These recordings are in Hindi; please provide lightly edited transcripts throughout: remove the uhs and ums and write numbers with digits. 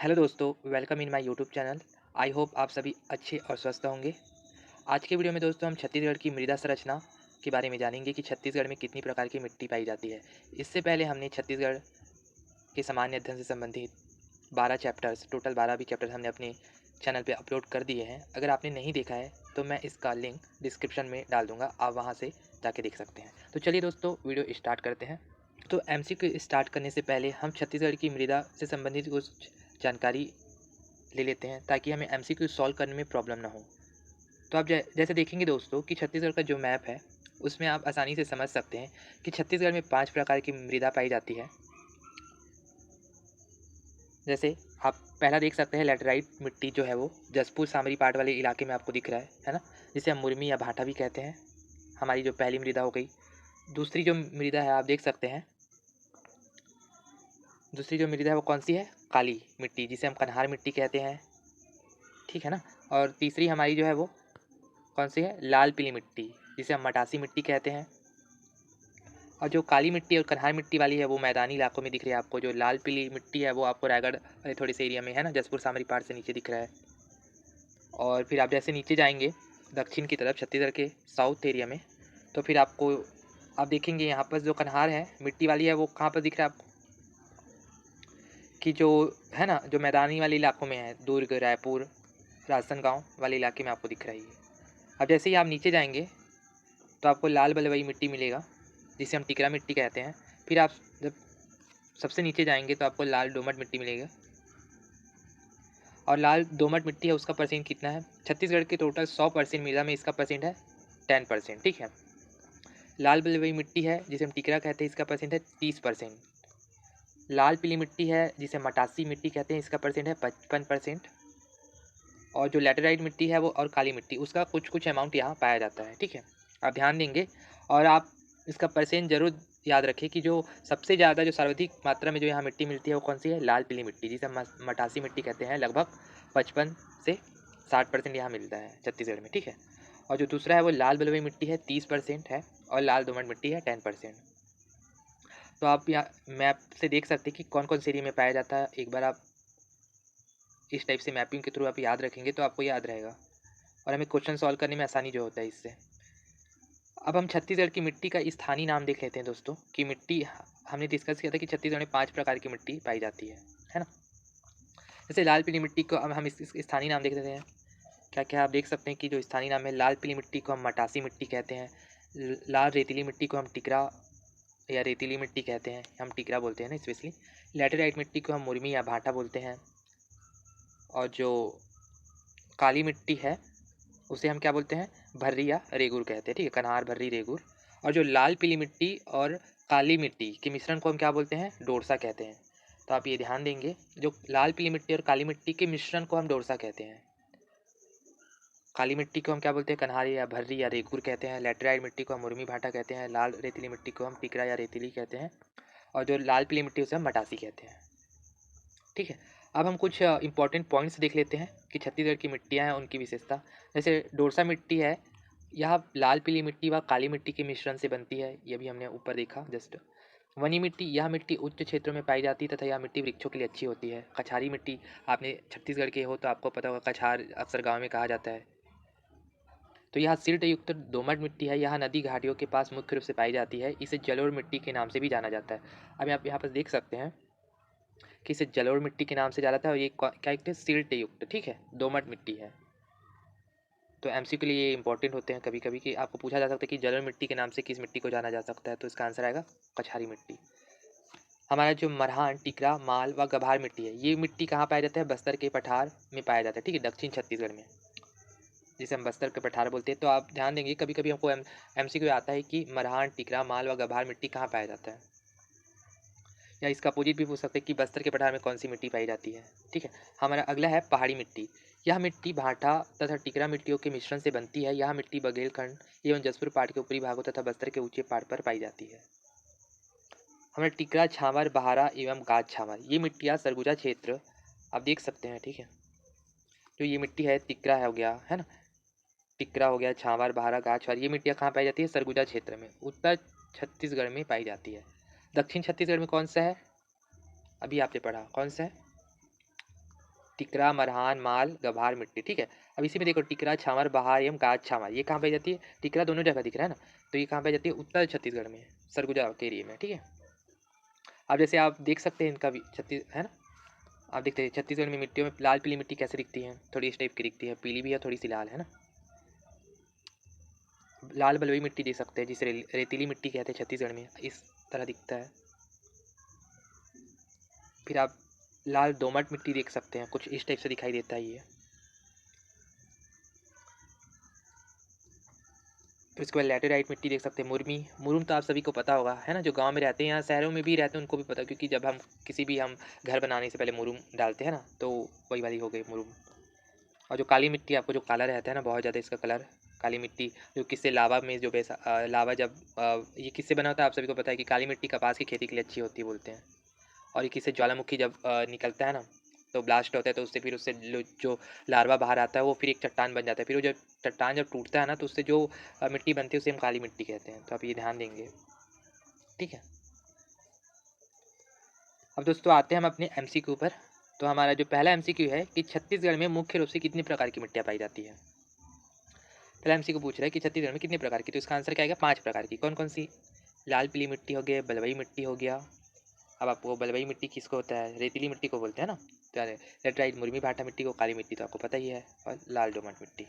हेलो दोस्तों, welcome in my YouTube channel. I hope आप सभी अच्छे और स्वस्थ होंगे। आज के वीडियो में दोस्तों हम छत्तीसगढ़ की मृदा संरचना के बारे में जानेंगे कि छत्तीसगढ़ में कितनी प्रकार की मिट्टी पाई जाती है। इससे पहले हमने छत्तीसगढ़ के सामान्य अध्ययन से संबंधित 12 चैप्टर्स, टोटल 12 भी चैप्टर्स हमने अपने चैनल पे अपलोड कर दिए हैं। अगर आपने नहीं देखा है तो मैं इसका लिंक डिस्क्रिप्शन में डाल दूँगा, आप वहाँ से जाके देख सकते हैं। तो चलिए दोस्तों, वीडियो स्टार्ट करते हैं। तो एमसीक्यू स्टार्ट करने से पहले हम छत्तीसगढ़ की मृदा से संबंधित कुछ जानकारी ले लेते हैं, ताकि हमें एमसीक्यू सॉल्व करने में प्रॉब्लम ना हो। तो आप जैसे देखेंगे दोस्तों कि छत्तीसगढ़ का जो मैप है, उसमें आप आसानी से समझ सकते हैं कि छत्तीसगढ़ में 5 प्रकार की मृदा पाई जाती है। जैसे आप पहला देख सकते हैं, लैटेराइट मिट्टी जो है वो जसपुर सामरी पाट वाले इलाके में आपको दिख रहा है ना? जिसे हम मुर्मी या भाटा भी कहते हैं। हमारी जो पहली मृदा हो गई। दूसरी जो मृदा है आप देख सकते हैं, दूसरी जो मृदा है वो कौन-सी है? काली मिट्टी, जिसे हम कन्हार मिट्टी कहते हैं, ठीक है ना? और तीसरी हमारी जो है वो कौन-सी है? लाल पीली मिट्टी, जिसे हम मटासी मिट्टी कहते हैं। और जो काली मिट्टी और कन्हार मिट्टी वाली है वो मैदानी इलाकों में दिख रही है आपको। जो लाल पीली मिट्टी है वो आपको रायगढ़ थोड़े से एरिया में है ना, जसपुर सामरी पहाड़ से नीचे दिख रहा है। और फिर आप जैसे नीचे जाएँगे दक्षिण की तरफ छत्तीसगढ़ के साउथ एरिया में, तो फिर आपको आप देखेंगे यहाँ पर जो कन्हार है मिट्टी वाली है वो कहाँ पर दिख रहा है आपको? कि जो है ना, जो मैदानी वाले इलाकों में है, दुर्ग, रायपुर, राजनांदगाँव वाले इलाके में आपको दिख रहा है ये। अब जैसे ही आप नीचे जाएँगे तो आपको लाल बलुई मिट्टी मिलेगा, जिसे हम टिकरा मिट्टी कहते हैं। फिर आप जब सबसे नीचे जाएँगे तो आपको लाल दोमट मिट्टी मिलेगा। और लाल दोमट मिट्टी है उसका परसेंट कितना है? छत्तीसगढ़ के टोटल 100% मृदा में इसका परसेंट है 10%, ठीक है। लाल बलुई मिट्टी है जिसे हम टिकरा कहते हैं, इसका परसेंट है 30%। लाल पीली मिट्टी है जिसे मटासी मिट्टी कहते हैं, इसका परसेंट है 55%। और जो लैटेराइट मिट्टी है वो और काली मिट्टी, उसका कुछ-कुछ अमाउंट यहाँ पाया जाता है, ठीक है। आप ध्यान देंगे और आप इसका परसेंट ज़रूर याद रखें कि जो सबसे ज़्यादा जो सर्वाधिक मात्रा में जो यहाँ मिट्टी मिलती है वो कौन-सी है? लाल पीली मिट्टी, जिसे हम मटासी मिट्टी कहते हैं। लगभग 55 से 60% यहाँ मिलता है छत्तीसगढ़ में, ठीक है। और जो दूसरा है वो लाल बलुई मिट्टी है, 30% है। और लाल दोमट मिट्टी है 10%। तो आप यहाँ मैप से देख सकते हैं कि कौन-कौन से एरिया में पाया जाता है। एक बार आप इस टाइप से मैपिंग के थ्रू आप याद रखेंगे तो आपको याद रहेगा और हमें क्वेश्चन सॉल्व करने में आसानी जो होता है इससे। अब हम छत्तीसगढ़ की मिट्टी का स्थानीय नाम देख लेते हैं दोस्तों, कि मिट्टी हमने डिस्कस किया था कि छत्तीसगढ़ में 5 प्रकार की मिट्टी पाई जाती है ना? जैसे लाल पीली मिट्टी को अब हम इस स्थानीय नाम देख लेते हैं। क्या-क्या आप देख सकते हैं कि जो स्थानीय नाम है, लाल पीली मिट्टी को हम मटासी मिट्टी कहते हैं। लाल रेतीली मिट्टी को हम टिकरा या रेतीली मिट्टी कहते हैं, हम टिकरा बोलते हैं ना स्पेशली। लैटेराइट मिट्टी को हम मुर्मी या भाटा बोलते हैं। और जो काली मिट्टी है उसे हम क्या बोलते हैं? भर्री या रेगुर कहते हैं, ठीक है? कन्हार, भर्री, रेगुर। और जो लाल पीली मिट्टी और काली मिट्टी के मिश्रण को हम क्या बोलते हैं? डोरसा कहते हैं। तो आप ये ध्यान देंगे, जो लाल पीली मिट्टी और काली मिट्टी के मिश्रण को हम डोरसा कहते हैं। काली मिट्टी को हम क्या बोलते हैं? कन्हारी या भर्री या रेगुर कहते हैं। लैटेराइट मिट्टी को हम मुर्मी भाटा कहते हैं। लाल रेतीली मिट्टी को हम टिकरा या रेतीली कहते हैं। और जो लाल पीली मिट्टी उसे हम मटासी कहते हैं, ठीक है। अब हम कुछ इंपॉर्टेंट पॉइंट्स देख लेते हैं कि छत्तीसगढ़ की मिट्टियाँ हैं उनकी विशेषता। जैसे डोरसा मिट्टी है, यह लाल पीली मिट्टी व काली मिट्टी के मिश्रण से बनती है। ये भी हमने ऊपर देखा जस्ट। वनी मिट्टी, यह मिट्टी उच्च क्षेत्रों में पाई जाती है तथा यह मिट्टी वृक्षों के लिए अच्छी होती है। कछारी मिट्टी, आपने छत्तीसगढ़ के हो तो आपको पता होगा, कछार अक्सर गाँव में कहा जाता है। तो यह सिल्ट युक्त दोमट मिट्टी है, यह नदी घाटियों के पास मुख्य रूप से पाई जाती है। इसे जलोढ़ मिट्टी के नाम से भी जाना जाता है। अब आप यहाँ पर देख सकते हैं कि इसे जलोढ़ मिट्टी के नाम से जाना जाता है और ये क्या युक्त है? सिल्ट युक्त, ठीक है, दोमट मिट्टी है। तो एमसीक्यू के लिए ये इंपॉर्टेंट होते हैं कभी-कभी, कि आपको पूछा जा सकता है कि जलोढ़ मिट्टी के नाम से किस मिट्टी को जाना जा सकता है, तो इसका आंसर आएगा कछारी मिट्टी। हमारा जो मरहान, टिकरा, माल व गभार मिट्टी है, ये मिट्टी कहाँ पाया जाता है? बस्तर के पठार में पाया जाता है, ठीक है, दक्षिण छत्तीसगढ़ में, जिसे हम बस्तर के पठार बोलते हैं। तो आप ध्यान देंगे, कभी-कभी हमको एमसीक्यू आता है कि मरहान, टिकरा, माल व गभार मिट्टी कहाँ पाया जाता है, या इसका अपोजिट भी पूछ सकते हैं कि बस्तर के पठार में कौन सी मिट्टी पाई जाती है, ठीक है। हमारा अगला है पहाड़ी मिट्टी। यह मिट्टी भाटा तथा टिकरा मिट्टियों के मिश्रण से बनती है। यह मिट्टी बघेलखंड एवं जसपुर पहाड़ के ऊपरी भागों तथा बस्तर के ऊंचे पहाड़ पर पाई जाती है। हमारा टिकरा, छावर, बहारा एवं गाज छावर, ये मिट्टियाँ सरगुजा क्षेत्र आप देख सकते हैं, ठीक है। जो ये मिट्टी है, टिकरा हो गया, है ना, टिकरा हो गया, छावर, बहारा, गाज छावर, ये मिट्टियाँ कहाँ पाई जाती है? सरगुजा क्षेत्र में, उत्तर छत्तीसगढ़ में पाई जाती है। दक्षिण छत्तीसगढ़ में कौन सा है? अभी आपने पढ़ा, कौन सा है? टिकरा, मरहान, माल, गभार मिट्टी, ठीक है। अब इसी में देखो टिकरा, छावर, बहार एवं गाज छावर, ये कहाँ पाई जाती है? टिकरा दोनों जगह दिख रहा है ना, तो ये कहाँ पाई जाती है? उत्तर छत्तीसगढ़ में, सरगुजा के एरिया में, ठीक है। अब जैसे आप देख सकते हैं इनका भी छत्तीस है ना, आप देखते हैं छत्तीसगढ़ में मिट्टियों में लाल पीली मिट्टी कैसे दिखती है, थोड़ी इस टाइप की दिखती है, पीली भी है, थोड़ी सी लाल है ना। लाल बलुई मिट्टी देख सकते हैं जिसे रेतीली मिट्टी कहते हैं छत्तीसगढ़ में, इस तरह दिखता है। फिर आप लाल दोमट मिट्टी देख सकते हैं, कुछ इस टाइप से दिखाई देता है ये। फिर उसके बाद लैटेराइट मिट्टी देख सकते हैं, मुरमी, मुरुम तो आप सभी को पता होगा है ना, जो गांव में रहते हैं, यहाँ शहरों में भी रहते हैं उनको भी पता, क्योंकि जब हम किसी भी हम घर बनाने से पहले मुरुम डालते हैं ना, तो वही वाली हो गई मुरुम। और जो काली मिट्टी, आपको जो काला रहता है ना बहुत ज़्यादा इसका कलर, काली मिट्टी, जो किससे लावा में जो लावा जब ये किससे बना होता है आप सभी को पता है कि काली मिट्टी कपास की खेती के लिए अच्छी होती है बोलते हैं। और ये किससे, ज्वालामुखी जब निकलता है ना, तो ब्लास्ट होता है, तो उससे फिर उससे जो लार्वा बाहर आता है वो फिर एक चट्टान बन जाता है, फिर वो जब चट्टान जब टूटता है ना, तो उससे जो मिट्टी बनती है उसे हम काली मिट्टी कहते हैं, तो आप ये ध्यान देंगे, ठीक है। अब दोस्तों आते हैं हम अपने एमसीक्यू पर। तो हमारा जो पहला एमसीक्यू है कि छत्तीसगढ़ में मुख्य रूप से कितनी प्रकार की मिट्टियाँ पाई जाती है। पहला एमसीक्यू पूछ रहा है कि छत्तीसगढ़ में कितने प्रकार की, तो इसका आंसर क्या आएगा? 5 प्रकार की। कौन कौन सी? लाल पीली मिट्टी हो गया, बलुई मिट्टी हो गया। अब आपको बलुई मिट्टी किसको होता है? रेतीली मिट्टी को बोलते हैं ना, तो लेटराइट मुर्मी भाटा मिट्टी को, काली मिट्टी तो आपको पता ही है, और लाल दोमट मिट्टी।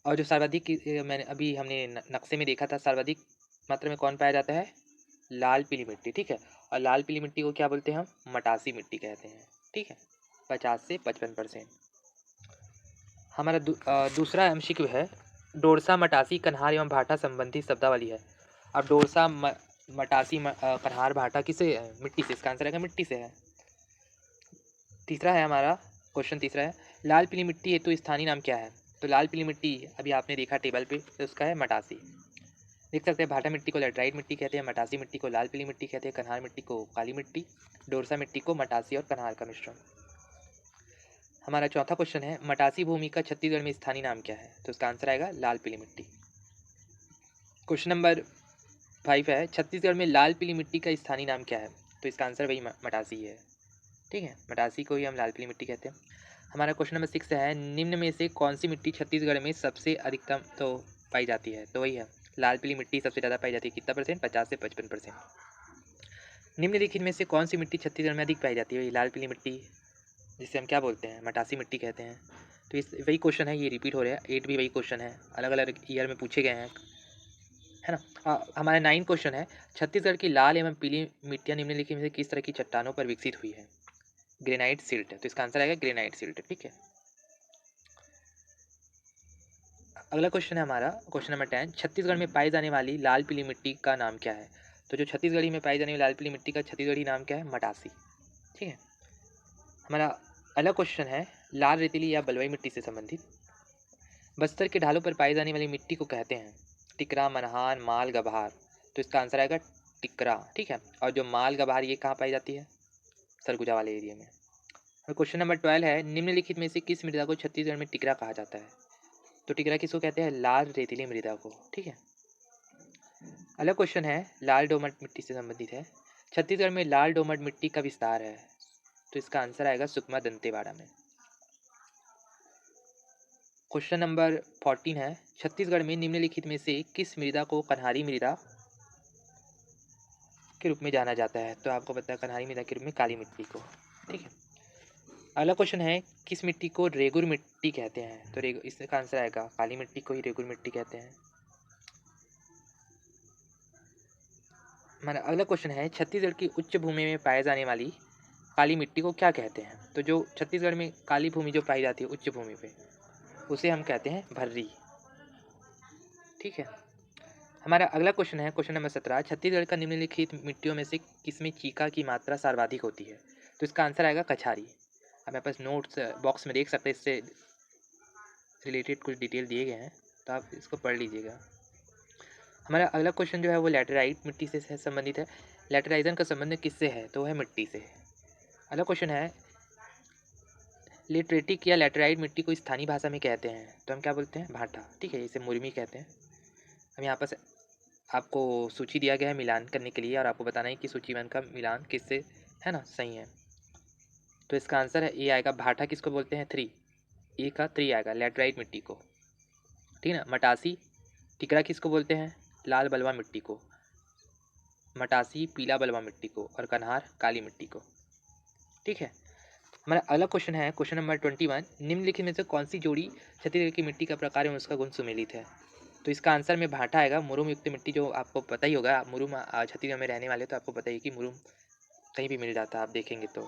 और जो सर्वाधिक मैंने अभी हमने नक्शे में देखा था, सर्वाधिक मात्रा में कौन पाया जाता है? लाल पीली मिट्टी, ठीक है। और लाल पीली मिट्टी को क्या बोलते हैं हम? मटासी मिट्टी कहते हैं, ठीक है। 50 से 55%। हमारा दूसरा एमसीक्यू है, डोरसा, मटासी, कन्हार एवं भाटा संबंधी शब्दावली है। अब डोरसा, मटासी, कन्हार, भाटा किसे है? मिट्टी से, इसका आंसर आएगा मिट्टी से है। तीसरा है हमारा क्वेश्चन, तीसरा है लाल पीली मिट्टी है तो स्थानीय नाम क्या है? तो लाल पीली मिट्टी अभी आपने देखा टेबल पे, तो उसका है मटासी। देख सकते हैं भाटा मिट्टी को लेटराइट मिट्टी कहते हैं, मटासी मिट्टी को लाल पीली मिट्टी कहते हैं, कन्हार मिट्टी को काली मिट्टी, डोरसा मिट्टी को मटासी और कन्हार का मिश्रण। हमारा चौथा क्वेश्चन है, मटासी भूमि का छत्तीसगढ़ में स्थानीय नाम क्या है? तो इसका आंसर आएगा लाल पीली मिट्टी। क्वेश्चन नंबर 5 है, छत्तीसगढ़ में लाल पीली मिट्टी का स्थानीय नाम क्या है? तो इसका आंसर वही मटासी है, ठीक है। मटासी को ही हम लाल पीली मिट्टी कहते हैं। हमारा क्वेश्चन नंबर 6 है, निम्न में से कौन सी मिट्टी छत्तीसगढ़ में सबसे अधिकतम तो पाई जाती है? तो वही है लाल पीली मिट्टी सबसे ज़्यादा पाई जाती है, कितना परसेंट? 50 से 55%। निम्नलिखित में से कौन सी मिट्टी छत्तीसगढ़ में अधिक पाई जाती है? वही लाल पीली मिट्टी, जिसे हम क्या बोलते हैं? मटासी मिट्टी कहते हैं। तो इस वही क्वेश्चन है, ये रिपीट हो रहा है, 8 भी वही क्वेश्चन है, अलग अलग ईयर में पूछे गए हैं, है ना। हमारा 9 क्वेश्चन है, छत्तीसगढ़ की लाल एवं पीली मिट्टियाँ निम्नलिखित में से किस तरह की चट्टानों पर विकसित हुई है? ग्रेनाइट सिल्ट, तो इसका आंसर आएगा ग्रेनाइट सिल्ट, ठीक है। अगला क्वेश्चन है हमारा क्वेश्चन नंबर 10, छत्तीसगढ़ में पाई जाने वाली लाल पीली मिट्टी का नाम क्या है? तो जो छत्तीसगढ़ी में पाई जाने वाली लाल पीली मिट्टी का छत्तीसगढ़ी नाम क्या है? मटासी, ठीक है। हमारा अगला क्वेश्चन है लाल रेतीली या बलुई मिट्टी से संबंधित। बस्तर के ढालों पर पाई जाने वाली मिट्टी को कहते हैं टिकरा, मरहान, माल, गभार, तो इसका आंसर आएगा टिकरा, ठीक है। और जो माल गभार ये कहाँ पाई जाती है? सरगुजा वाले एरिया में। और क्वेश्चन नंबर 12 है, निम्नलिखित में से किस मृदा को छत्तीसगढ़ में टिकरा कहा जाता है? तो टिकरा किसको कहते हैं? लाल रेतीली मृदा को, ठीक है। अगला क्वेश्चन है लाल दोमट मिट्टी से संबंधित है, छत्तीसगढ़ में लाल दोमट मिट्टी का विस्तार है, तो इसका आंसर आएगा सुकमा दंतेवाड़ा में। क्वेश्चन नंबर 14 है, छत्तीसगढ़ में निम्नलिखित में से किस मृदा को कन्हारी मृदा के रूप में जाना जाता है? तो आपको पता है कन्हारी मृदा के रूप में काली मिट्टी को, ठीक है। अगला क्वेश्चन है, किस मिट्टी को रेगुर मिट्टी कहते हैं? तो इसका आंसर आएगा काली मिट्टी को ही रेगुर मिट्टी कहते हैं। हमारा अगला क्वेश्चन है, छत्तीसगढ़ की उच्च भूमि में पाए जाने वाली काली मिट्टी को क्या कहते हैं? तो जो छत्तीसगढ़ में काली भूमि जो पाई जाती है उच्च भूमि पे, उसे हम कहते हैं भर्री, ठीक है। हमारा अगला क्वेश्चन है क्वेश्चन नंबर 17, छत्तीसगढ़ का निम्नलिखित मिट्टियों में से किसमें चीका की मात्रा सर्वाधिक होती है? तो इसका आंसर आएगा कछारी। हमारे पास नोट्स बॉक्स में देख सकते हैं, इससे रिलेटेड कुछ डिटेल दिए गए हैं, तो आप इसको पढ़ लीजिएगा। हमारा अगला क्वेश्चन जो है वो लैटेराइट मिट्टी से संबंधित है। लैटेराइजन का संबंध किससे है? तो है मिट्टी से। अगला क्वेश्चन है, लेटरेटिक या लैटेराइट मिट्टी को स्थानीय भाषा में कहते हैं, तो हम क्या बोलते हैं? भाटा, ठीक है, इसे मुर्मी कहते हैं। हम यहाँ पर आपको सूची दिया गया है मिलान करने के लिए, और आपको बताना है कि सूची वन का मिलान किससे है ना, सही है। तो इसका आंसर है ए आएगा। भाटा किसको बोलते हैं? 3, ए का 3 आएगा, लैटराइट मिट्टी को, ठीक है ना। मटासी टिकरा किसको बोलते हैं? लाल बलुआ मिट्टी को। मटासी पीला बलुआ मिट्टी को, और कन्हार काली मिट्टी को, ठीक है। हमारा अगला क्वेश्चन है, क्वेश्चन नंबर 21, निम्नलिखित में से कौन सी जोड़ी छत्तीसगढ़ की मिट्टी का प्रकार एवं उसका गुण सुमेलित है? तो इसका आंसर में भाटा आएगा। मुरुम युक्त मिट्टी, जो आपको पता ही होगा, आप मुरुम छत्तीसगढ़ में रहने वाले तो आपको पता ही है कि मुरुम कहीं भी मिल जाता है, आप देखेंगे तो।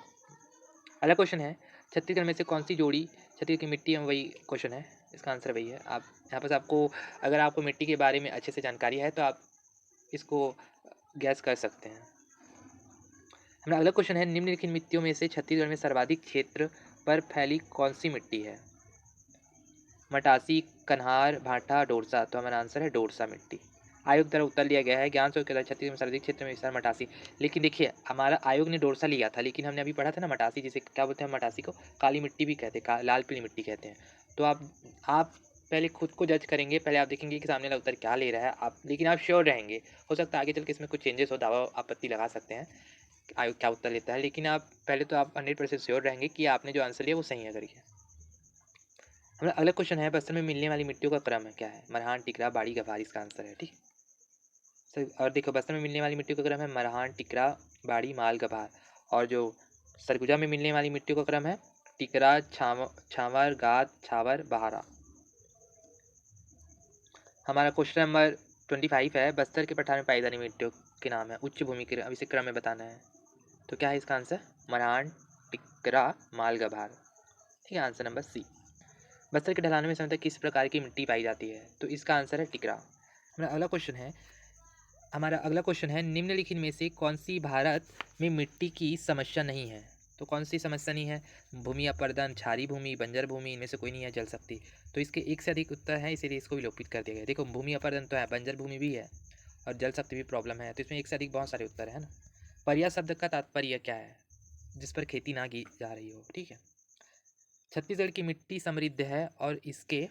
अगला क्वेश्चन है, छत्तीसगढ़ में से कौन सी जोड़ी छत्तीसगढ़ की मिट्टी है, वही क्वेश्चन है, इसका आंसर वही है। आप यहाँ पर आपको, अगर आपको मिट्टी के बारे में अच्छे से जानकारी है तो आप इसको गैस कर सकते हैं। हमारा अगला क्वेश्चन है, निम्नलिखित मिट्टियों में से छत्तीसगढ़ में सर्वाधिक क्षेत्र पर फैली कौन सी मिट्टी है? मटासी, कन्हार, भाटा, डोरसा। तो हमारा आंसर है डोरसा मिट्टी। आयोग द्वारा उत्तर लिया गया है, ज्ञान से कहता है छत्तीसगढ़ में सर्वाधिक क्षेत्र में विस्तार मटासी। लेकिन देखिए, हमारा आयोग ने डोरसा लिया था, लेकिन हमने अभी पढ़ा था ना मटासी, जिसे क्या बोलते हैं, मटासी को काली मिट्टी भी कहते हैं, लाल पीली मिट्टी कहते हैं। तो आप पहले खुद को जज करेंगे, पहले आप देखेंगे कि सामने वाला उत्तर क्या ले रहा है आप, लेकिन आप श्योर रहेंगे। हो सकता है आगे चल के इसमें कुछ चेंजेस हो, दावा आपत्ति लगा सकते हैं आयोग क्या उत्तर लेता है, लेकिन आप पहले तो आप 100% श्योर रहेंगे कि आपने जो आंसर लिया वो सही है करके। हमारा अगला क्वेश्चन है, बस्तर में मिलने वाली मिट्टियों का क्रम है, क्या है? मरहान, टिकरा, बाड़ी, गभार, इसका आंसर है, ठीक। सर, और देखो, बस्तर में मिलने वाली मिट्टियों का क्रम है मरहान, टिकरा, बाड़ी, माल, गभार। और जो सरगुजा में मिलने वाली मिट्टियों का क्रम है टिकरा, छावर, गाद, छावर, बहारा। हमारा क्वेश्चन नंबर 25 है, बस्तर के पठार में पाई जाने मिट्टियों के नाम है उच्च भूमि के, अब इसे क्रम में बताना है। तो क्या है इसका आंसर? मरहान, टिकरा, माल, गभार, ठीक है। Answer number C. बस्तर के ढलानों में सामान्यतः किस प्रकार की मिट्टी पाई जाती है? तो इसका आंसर है टिकरा। हमारा अगला क्वेश्चन है, निम्नलिखित में से कौन सी भारत में मिट्टी की समस्या नहीं है? तो कौन सी समस्या नहीं है? भूमि अपर्दन, क्षारीय भूमि, बंजर भूमि, इनमें से कोई नहीं है, जल शक्ति। तो इसके एक से अधिक उत्तर है, इसीलिए इसको विलोपित कर दिया गया। देखो, भूमि अपर्दन तो है, बंजर भूमि भी है, और जल शक्ति भी प्रॉब्लम है, तो इसमें एक से अधिक बहुत सारे उत्तर है ना। पर्या शब्द का तात्पर्य क्या है? जिस पर खेती ना की जा रही हो, ठीक है। छत्तीसगढ़ की मिट्टी समृद्ध है और इसके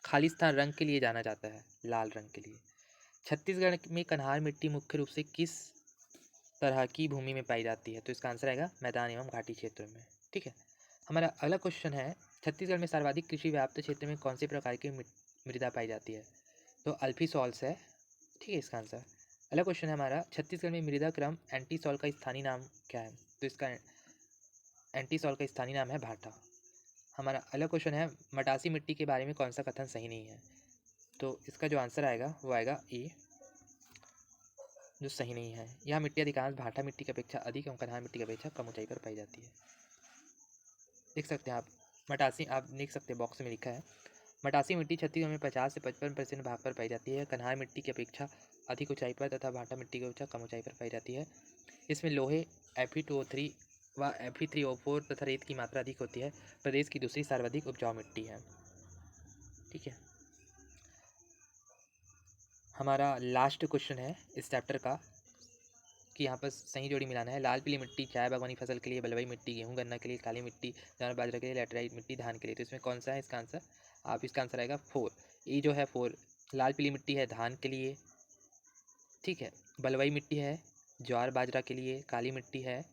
खालिस्तान रंग के लिए जाना जाता है, लाल रंग के लिए। छत्तीसगढ़ में कन्हार मिट्टी मुख्य रूप से किस तरह की भूमि में पाई जाती है? तो इसका आंसर आएगा मैदान एवं घाटी क्षेत्र में, ठीक है। हमारा अगला क्वेश्चन है, छत्तीसगढ़ में सर्वाधिक कृषि व्याप्त क्षेत्र में कौन से प्रकार की मृदा पाई जाती है? तो अल्फी सॉल्स है, ठीक है इसका आंसर। अगला क्वेश्चन है हमारा, छत्तीसगढ़ में मृदा क्रम एंटी सॉल का स्थानीय नाम क्या है? तो इसका एंटी सॉल का स्थानीय नाम है भाटा। हमारा अगला क्वेश्चन है, मटासी मिट्टी के बारे में कौन सा कथन सही नहीं है? तो इसका जो आंसर आएगा वो आएगा ए, जो सही नहीं है। यह मिट्टी अधिकांश भाटा मिट्टी की अपेक्षा अधिक एवं कन्हार मिट्टी की अपेक्षा कम ऊंचाई पर पाई जाती है। देख सकते हैं आप, मटासी, आप देख सकते हैं बॉक्स में लिखा है, मटासी मिट्टी छत्तीसगढ़ में 50 से 55% भाग पर पाई जाती है, कन्हार मिट्टी की अपेक्षा अधिक ऊंचाई पर तथा भाटा मिट्टी की अपेक्षा कम ऊंचाई पर पाई जाती है। इसमें लोहे Fe2O3 व Fe3O4 तथा रेत की मात्रा अधिक होती है। प्रदेश की दूसरी सर्वाधिक उपजाऊ मिट्टी है, ठीक है। हमारा लास्ट क्वेश्चन है इस चैप्टर का, कि यहाँ पर सही जोड़ी मिलाना है। लाल पीली मिट्टी चाय बागवानी फसल के लिए, बलुई मिट्टी गेहूं गन्ना के लिए, काली मिट्टी ज्वार बाजरा के लिए, लैटेराइट मिट्टी धान के लिए। तो इसमें कौन सा है इसका आंसर? इसका आंसर आएगा 4, ये जो है 4। लाल पीली मिट्टी है धान के लिए, ठीक है। बलुई मिट्टी है ज्वार बाजरा के लिए, काली मिट्टी है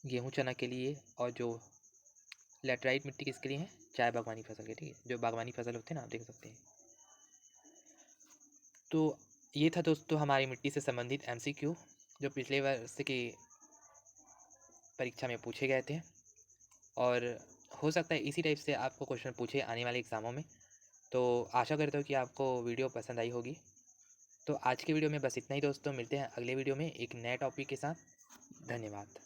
गेहूँ चना के लिए, और जो लैटेराइट मिट्टी किसके लिए है? चाय बागवानी फसल के, ठीक है, जो बागवानी फसल होते हैं ना, आप देख सकते हैं। तो ये था दोस्तों हमारी मिट्टी से संबंधित MCQ, जो पिछले वर्ष की परीक्षा में पूछे गए थे, और हो सकता है इसी टाइप से आपको क्वेश्चन पूछे आने वाले एग्ज़ामों में। तो आशा करता हूँ कि आपको वीडियो पसंद आई होगी। तो आज की वीडियो में बस इतना ही दोस्तों, मिलते हैं अगले वीडियो में एक नए टॉपिक के साथ। धन्यवाद।